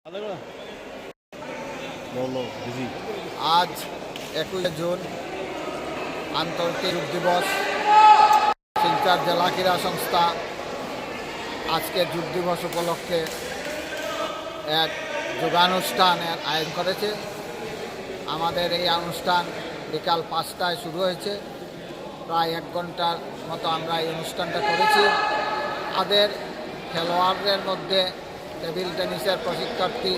আজ 21 জুন আন্তর্জাতিক যোগ দিবস। শিলচর জেলা ক্রীড়া সংস্থা আজকে যোগ দিবস উপলক্ষে এক যোগানুষ্ঠানের আয়োজন করেছে। আমাদের এই অনুষ্ঠান বিকাল 5টায় শুরু হয়েছে। প্রায় 1 ঘন্টার মতো আমরা এই অনুষ্ঠানটা করেছি। আমাদের খেলোয়াড়দের মধ্যে টেবিল টেনিসের প্রশিক্ষার্থী,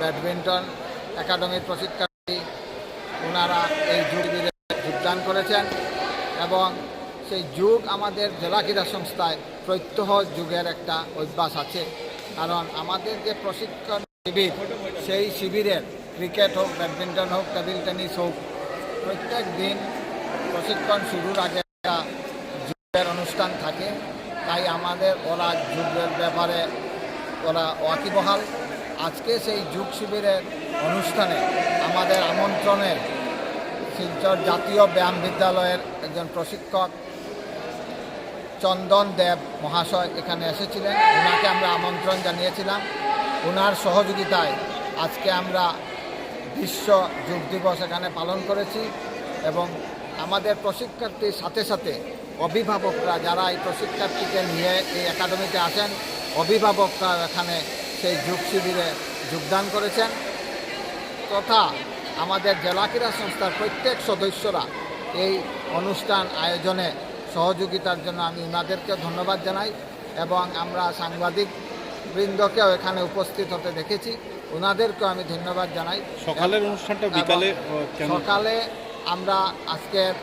ব্যাডমিন্টন একাডেমির প্রশিক্ষার্থী, ওনারা এই যোগে যোগদান করেছেন এবং সেই যোগ আমাদের জেলা ক্রীড়া সংস্থায় প্রত্যহ যুগের একটা অভ্যাস আছে। কারণ আমাদের যে প্রশিক্ষণ শিবির, সেই শিবিরের ক্রিকেট হোক, ব্যাডমিন্টন হোক, টেবিল টেনিস হোক, প্রত্যেক দিন প্রশিক্ষণ শুরুর আগে একটা যোগের অনুষ্ঠান থাকে। তাই আমাদের ওরা যোগের ব্যাপারে ওরা ওয়াকিবহাল। আজকে সেই যোগ শিবিরের অনুষ্ঠানে আমাদের আমন্ত্রণে শিলচর জাতীয় ব্যায়াম বিদ্যালয়ের একজন প্রশিক্ষক চন্দন দেব মহাশয় এখানে এসেছিলেন। ওনাকে আমরা আমন্ত্রণ জানিয়েছিলাম। ওনার সহযোগিতায় আজকে আমরা বিশ্ব যোগ দিবস এখানে পালন করেছি এবং আমাদের প্রশিক্ষার্থীর সাথে সাথে অভিভাবকরা যারা এই প্রশিক্ষার্থীকে নিয়ে এই একাডেমিতে আসেন, অভিভাবকরা এখানে সেই যোগ শিবিরে যোগদান করেছেন তথা আমাদের জেলা ক্রীড়া সংস্থার প্রত্যেক সদস্যরা এই অনুষ্ঠান আয়োজনে সহযোগিতার জন্য আমি ওনাদেরকে ধন্যবাদ জানাই এবং আমরা সাংবাদিক বৃন্দকেও এখানে উপস্থিত হতে দেখেছি, ওনাদেরকেও আমি ধন্যবাদ জানাই। সকালের অনুষ্ঠানটা বিকালে সকালে আমরা আজকের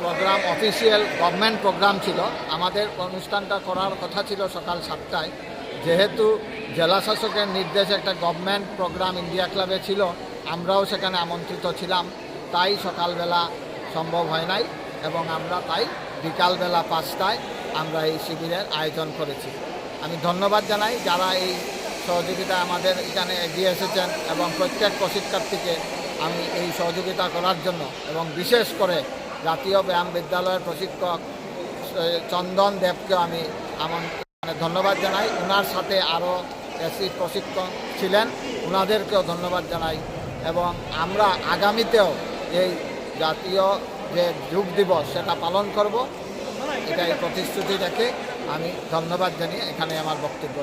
প্রোগ্রাম অফিসিয়াল গভর্নমেন্ট প্রোগ্রাম ছিল। আমাদের অনুষ্ঠানটা করার কথা ছিল সকাল 7টায়। যেহেতু জেলা শাসকের নির্দেশে একটা গভর্নমেন্ট প্রোগ্রাম ইন্ডিয়া ক্লাবে ছিল, আমরাও সেখানে আমন্ত্রিত ছিলাম, তাই সকালবেলা সম্ভব হয় নাই এবং আমরা তাই বিকালবেলা 5টায় আমরা এই শিবিরের আয়োজন করেছি। আমি ধন্যবাদ জানাই যারা এই সহযোগিতা আমাদের এখানে এগিয়ে এসেছেন এবং প্রত্যেক প্রশিক্ষার্থীকে আমি এই সহযোগিতা করার জন্য এবং বিশেষ করে জাতীয় ব্যায়াম বিদ্যালয়ের প্রশিক্ষক চন্দন দেবকে আমি ধন্যবাদ জানাই। ওনার সাথে আরও এসি প্রশিক্ষক ছিলেন, ওনাদেরকেও ধন্যবাদ জানাই এবং আমরা আগামীতেও এই জাতীয় যে যোগ দিবস সেটা পালন করব, এটাই প্রতিশ্রুতি রেখে আমি ধন্যবাদ জানিয়ে এখানে আমার বক্তব্য